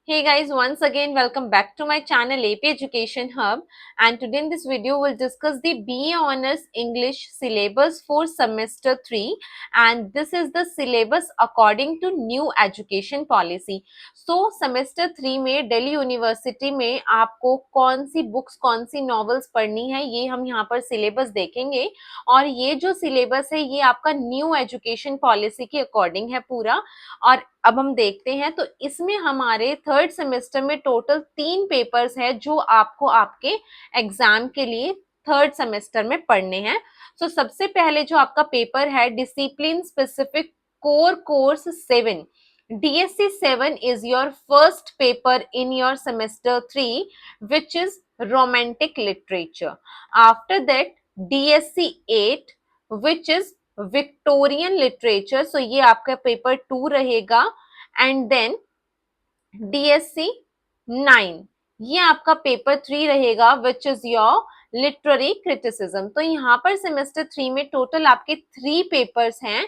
Hey guys, once again welcome back to my channel AP Education Hub, and today in this video we'll discuss the BA Honors English syllabus for semester 3, and this is the syllabus according to new education policy. So semester 3 में Delhi university में आपको कौन सी books कौन सी novels पढ़नी है ये हम यहाँ पर सिलेबस देखेंगे, और ये जो सिलेबस है ये आपका न्यू एजुकेशन पॉलिसी के अकॉर्डिंग है पूरा। और अब हम देखते हैं तो इसमें हमारे थर्ड सेमेस्टर में टोटल 3 पेपर्स हैं जो आपको आपके एग्जाम के लिए थर्ड सेमेस्टर में पढ़ने हैं। सो सबसे पहले जो आपका पेपर है discipline specific core course 7, DSC 7 is your first paper in your semester 3, which is romantic literature. After that DSC 8, which is Victorian literature, so ये आपका पेपर 2 रहेगा। एंड देन DSC 9, ये आपका पेपर 3 रहेगा, विच इज योर लिटरेरी क्रिटिसिज्म। तो यहाँ पर semester 3 में टोटल आपके 3 पेपर्स हैं,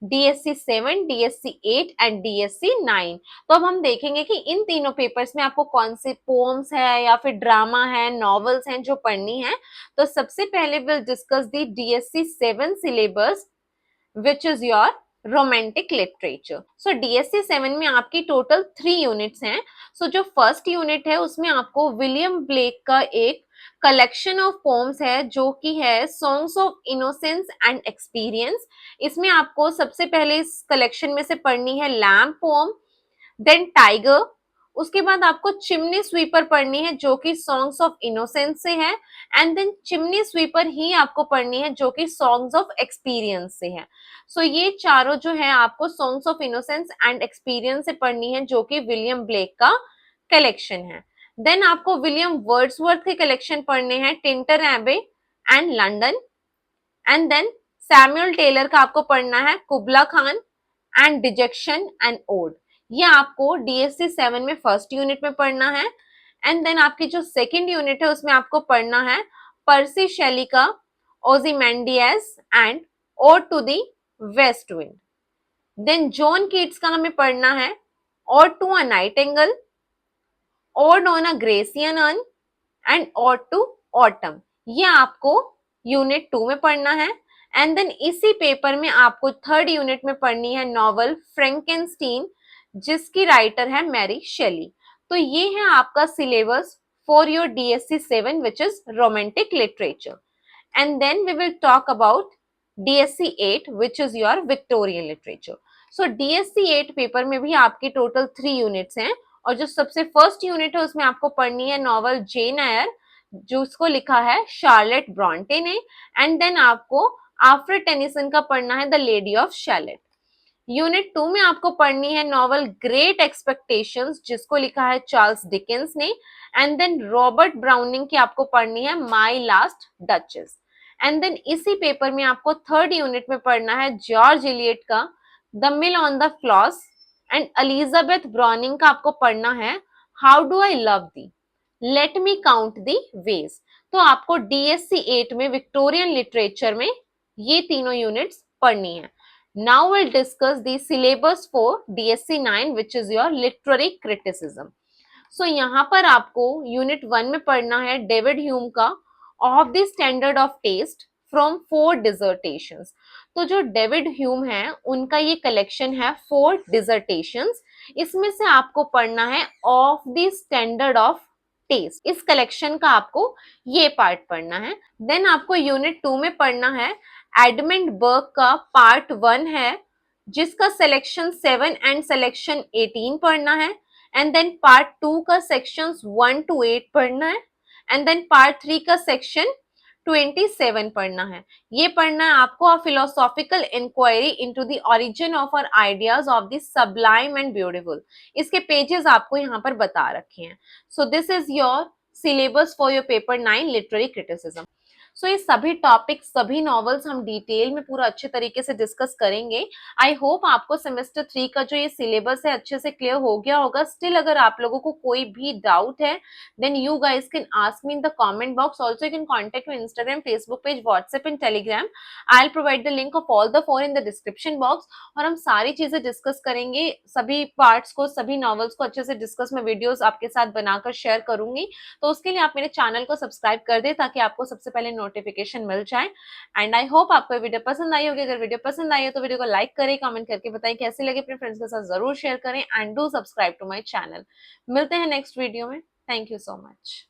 DSC 7, DSC 8 एंड DSC 9। तो अब हम देखेंगे कि इन तीनों पेपर्स में आपको कौन से पोम्स है या फिर ड्रामा है, नॉवेल्स हैं जो पढ़नी है। तो सबसे पहले will discuss the DSC 7 syllabus, which is your romantic literature. So DSC 7 में आपकी टोटल 3 यूनिट्स हैं। सो जो फर्स्ट यूनिट है उसमें आपको विलियम ब्लेक का एक कलेक्शन ऑफ पोम्स है जो कि है songs of innocence and experience. इसमें आपको सबसे पहले इस कलेक्शन में से पढ़नी है लैम्प पोम, देन टाइगर, उसके बाद आपको चिमनी स्वीपर पढ़नी है जो कि सॉन्ग्स ऑफ इनोसेंस से है, एंड देन चिमनी स्वीपर ही आपको पढ़नी है जो कि सॉन्ग्स ऑफ एक्सपीरियंस से है। सो ये चारों जो है आपको songs of innocence and experience से पढ़नी है जो कि विलियम ब्लेक का कलेक्शन है। देन आपको विलियम वर्ड्सवर्थ के कलेक्शन पढ़ने हैं Tintern Abbey and London, and then Samuel Taylor का आपको पढ़ना है Kubla Khan and dejection and ode. ये आपको DSC 7 में फर्स्ट यूनिट में पढ़ना है। एंड देन आपकी जो सेकंड यूनिट है उसमें आपको पढ़ना है पर्सी शेली का Ozymandias and ode to the west wind. Then John Keats का हमें पढ़ना है ode to a nightingale, ode on a Grecian urn and ode to autumn. ये आपको यूनिट 2 में पढ़ना है। एंड देन इसी पेपर में आपको थर्ड यूनिट में पढ़नी है नॉवल फ्रैंकेनस्टीन, जिसकी राइटर है मैरी शेली। तो ये है आपका syllabus for your DSC 7 which is romantic literature. And then we will talk about DSC 8 which is your Victorian literature. So DSC 8 paper में भी आपकी टोटल 3 यूनिट्स हैं, और जो सबसे फर्स्ट यूनिट है उसमें आपको पढ़नी है नॉवल जेन एयर, जो उसको लिखा है शार्लेट ब्रॉन्टे ने। एंड देन आपको आफ्टर टेनिसन का पढ़ना है the lady of chalet. Unit 2 में आपको पढ़नी है नॉवल ग्रेट एक्सपेक्टेशंस, जिसको लिखा है चार्ल्स डिकेंस ने। एंड देन रॉबर्ट ब्राउनिंग की आपको पढ़नी है my last duchess. And then इसी पेपर में आपको थर्ड यूनिट में पढ़ना है जॉर्ज इलियट का the mill on the floss, and Elizabeth Browning का आपको पढ़ना है how do I love thee, let me count the ways. तो आपको DSC 8 में विक्टोरियन लिटरेचर में ये तीनों यूनिट्स पढ़नी है। Now will discuss the syllabus for DSC 9 which is your literary criticism. So यहाँ पर आपको यूनिट 1 में पढ़ना है डेविड ह्यूम का of the standard of taste from 4 dissertations. तो जो डेविड ह्यूम है उनका ये कलेक्शन है 4 डिजर्टेशंस। इसमें से आपको पढ़ना है of the standard of taste. इस कलेक्शन का आपको ये पार्ट पढ़ना है। देन आपको यूनिट 2 में पढ़ना है एडमंड बर्ग का पार्ट 1 है, जिसका सिलेक्शन 7 एंड सिलेक्शन 18 पढ़ना है। एंड देन पार्ट 2 का सेक्शन 1 to 8 पढ़ना है। एंड देन पार्ट 3 का सेक्शन 27 पढ़ना है। ये पढ़ना है आपको a philosophical inquiry into the origin of our ideas of the sublime and beautiful. इसके पेजेस आपको यहाँ पर बता रखे हैं। So this is your syllabus for your paper 9 literary criticism. So ये सभी टॉपिक्स, सभी नॉवेल्स हम डिटेल में पूरा अच्छे तरीके से डिस्कस करेंगे। आई होप आपको सेमेस्टर 3 का जो ये सिलेबस है अच्छे से क्लियर हो गया होगा। स्टिल अगर आप लोगों को कोई भी डाउट है, then you guys can ask me in the comment box. Also you can contact me Instagram, Facebook page, WhatsApp and Telegram. I will provide the link of all the four in the description box. और हम सारी चीजें discuss करेंगे, सभी parts को, सभी novels को अच्छे से डिस्कस में वीडियोस आपके साथ बनाकर शेयर करूंगी। तो उसके लिए आप मेरे चैनल को सब्सक्राइब कर दें ताकि आपको सबसे पहले नोटिफिकेशन मिल जाए। एंड आई होप आपको ये वीडियो पसंद आई होगी। अगर वीडियो पसंद आई हो तो वीडियो को लाइक करें, कमेंट करके बताएं कैसी लगी, अपने फ्रेंड्स के साथ जरूर शेयर करें and do subscribe to my channel. मिलते हैं नेक्स्ट वीडियो में। Thank you so much.